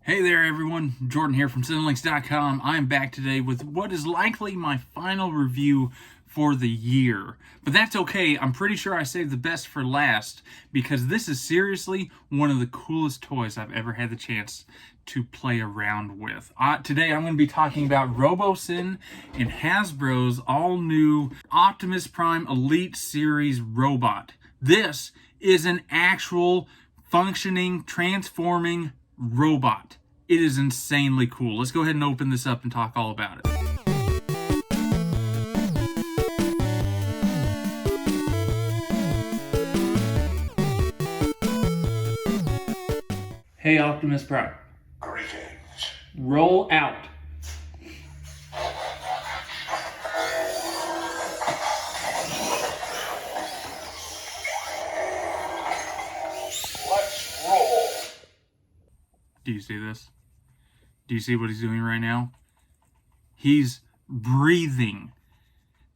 Hey there everyone, Jordan here from Cinelinks.com. I'm back today with what is likely my final review for the year. But that's okay, I'm pretty sure I saved the best for last because this is seriously one of the coolest toys I've ever had the chance to play around with. Today I'm going to be talking about Robosen and Hasbro's all-new Optimus Prime Elite Series robot. This is an actual functioning, transforming robot. It is insanely cool. Let's go ahead and open this up and talk all about it. Hey Optimus Prime. Greetings. Roll out. Let's roll. Do you see this? Do you see what he's doing right now? He's breathing.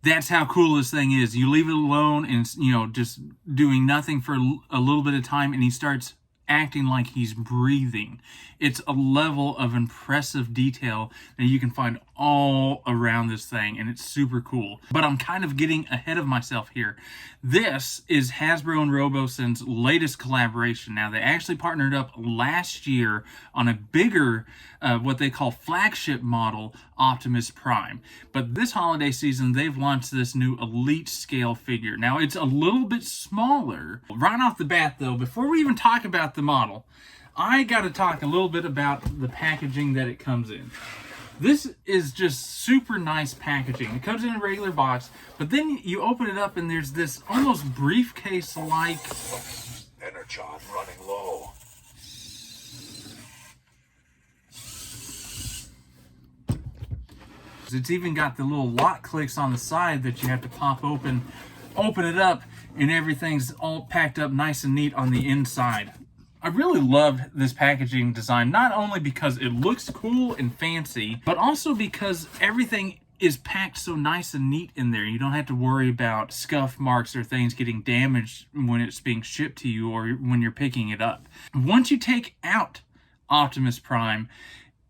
That's how cool this thing is. You leave it alone and, just doing nothing for a little bit of time and he starts acting like he's breathing. It's a level of impressive detail that you can find all around this thing, and it's super cool. But I'm kind of getting ahead of myself here. This is Hasbro and Robosen's latest collaboration. Now, they actually partnered up last year on a bigger, what they call flagship model, Optimus Prime. But this holiday season, they've launched this new Elite scale figure. Now, it's a little bit smaller. Right off the bat, though, before we even talk about the model, I got to talk a little bit about the packaging that it comes in. This is just super nice packaging. It comes in a regular box, but then you open it up and there's this almost briefcase-like... Energon running low. It's even got the little lock clicks on the side that you have to pop open it up, and everything's all packed up nice and neat on the inside. I really love this packaging design, not only because it looks cool and fancy, but also because everything is packed so nice and neat in there. You don't have to worry about scuff marks or things getting damaged when it's being shipped to you or when you're picking it up. Once you take out Optimus Prime,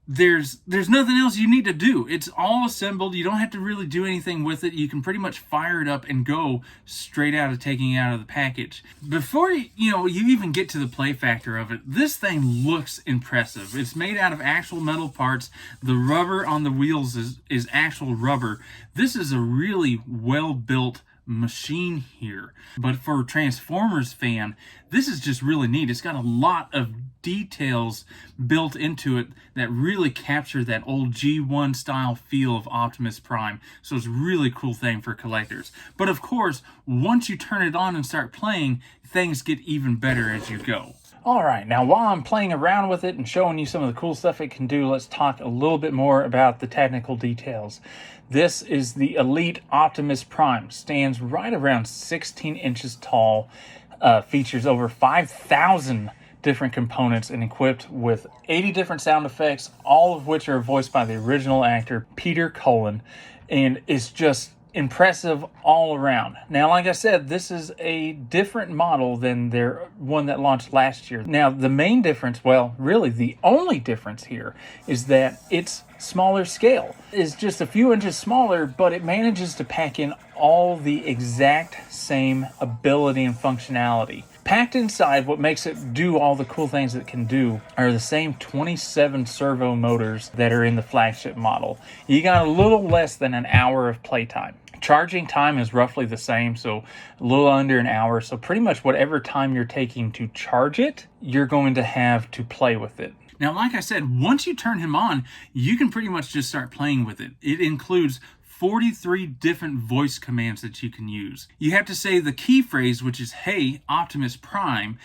there's nothing else you need to do. It's all assembled. You don't have to really do anything with it. You can pretty much fire it up and go straight out of taking it out of the package. Before you even get to the play factor of it, this thing looks impressive. It's made out of actual metal parts. The rubber on the wheels is actual rubber. This is a really well-built machine here. But for a Transformers fan, this is just really neat. It's got a lot of details built into it that really capture that old G1 style feel of Optimus Prime. So it's a really cool thing for collectors. But of course, once you turn it on and start playing, things get even better as you go. Alright, now while I'm playing around with it and showing you some of the cool stuff it can do, let's talk a little bit more about the technical details. This is the Elite Optimus Prime. Stands right around 16 inches tall, features over 5,000 different components and equipped with 80 different sound effects, all of which are voiced by the original actor Peter Cullen, and is just impressive all around. Now, like I said, this is a different model than their one that launched last year. Now, the main difference, well, really the only difference here, is that it's smaller scale. It's just a few inches smaller, but it manages to pack in all the exact same ability and functionality. Packed inside, what makes it do all the cool things it can do are the same 27 servo motors that are in the flagship model. You got a little less than an hour of playtime. Charging time is roughly the same, so a little under an hour. So pretty much whatever time you're taking to charge it, you're going to have to play with it. Now, like I said, once you turn him on, you can pretty much just start playing with it. It includes 43 different voice commands that you can use. You have to say the key phrase, which is, "Hey, Optimus Prime."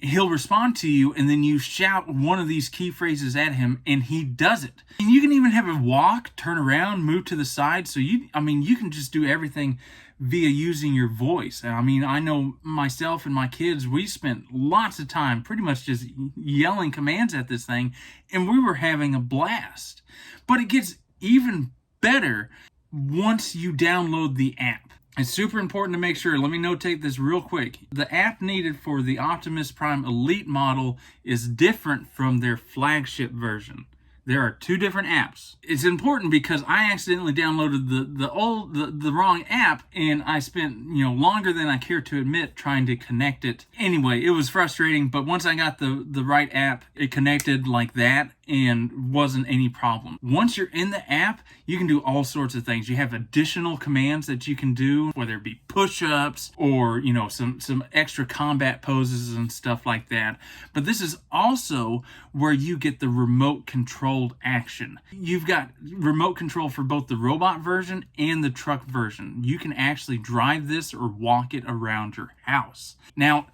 He'll respond to you, and then you shout one of these key phrases at him, and he does it. And you can even have him walk, turn around, move to the side. So you can just do everything via using your voice. And I know myself and my kids, we spent lots of time pretty much just yelling commands at this thing, and we were having a blast. But it gets even better once you download the app. It's super important to make sure, let me notate this real quick. The app needed for the Optimus Prime Elite model is different from their flagship version. There are two different apps. It's important because I accidentally downloaded the wrong app, and I spent longer than I care to admit trying to connect it. Anyway, it was frustrating, but once I got the right app, it connected like that and wasn't any problem. Once you're in the app, you can do all sorts of things. You have additional commands that you can do, whether it be push-ups or some extra combat poses and stuff like that. But this is also where you get the remote controlled action. You've got remote control for both the robot version and the truck version. You can actually drive this or walk it around your house. Now,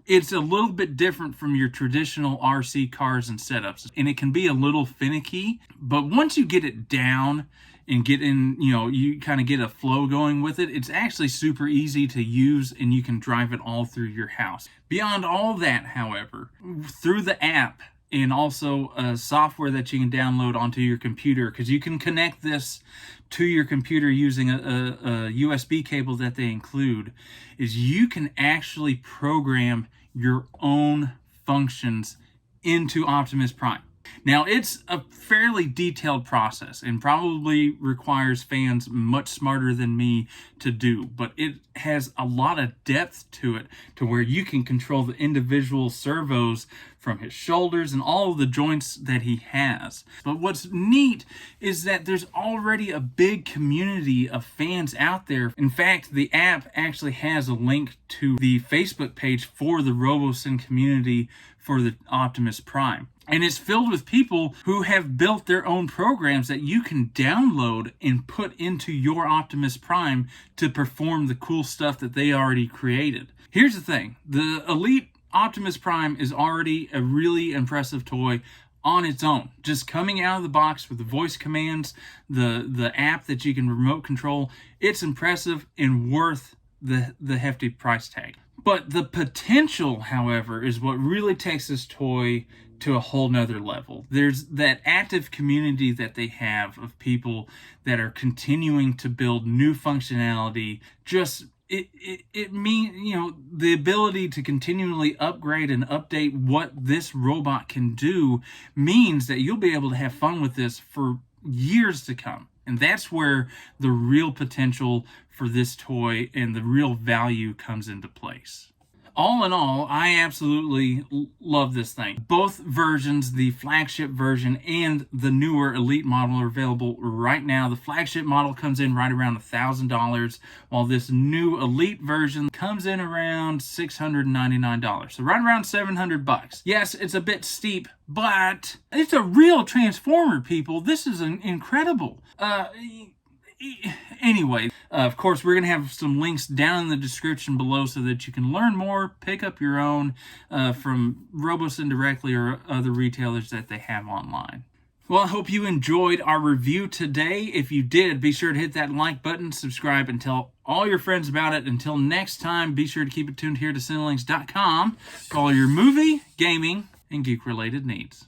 it's a little bit different from your traditional RC cars and setups, and it can be a little finicky, but once you get it down and get in, you kind of get a flow going with it, it's actually super easy to use, and you can drive it all through your house. Beyond all that, however, through the app and also software that you can download onto your computer, because you can connect this to your computer using a USB cable that they include, is you can actually program your own functions into Optimus Prime. Now, it's a fairly detailed process and probably requires fans much smarter than me to do, but it has a lot of depth to it to where you can control the individual servos from his shoulders and all of the joints that he has. But what's neat is that there's already a big community of fans out there. In fact, the app actually has a link to the Facebook page for the Robosen community for the Optimus Prime. And it's filled with people who have built their own programs that you can download and put into your Optimus Prime to perform the cool stuff that they already created. Here's the thing. The Elite Optimus Prime is already a really impressive toy on its own. Just coming out of the box with the voice commands, the app that you can remote control, it's impressive and worth the hefty price tag. But the potential, however, is what really takes this toy to a whole nother level. There's that active community that they have of people that are continuing to build new functionality. Just it means, the ability to continually upgrade and update what this robot can do means that you'll be able to have fun with this for years to come. And that's where the real potential for this toy and the real value comes into place. All in all, I absolutely love this thing. Both versions, the flagship version and the newer Elite model, are available right now. The flagship model comes in right around $1,000, while this new Elite version comes in around $699. So right around $700. Yes, it's a bit steep, but it's a real Transformer, people. This is incredible. Anyway, of course, we're going to have some links down in the description below so that you can learn more, pick up your own from Robosen directly or other retailers that they have online. Well, I hope you enjoyed our review today. If you did, be sure to hit that like button, subscribe, and tell all your friends about it. Until next time, be sure to keep it tuned here to Cinelinks.com for all your movie, gaming, and geek-related needs.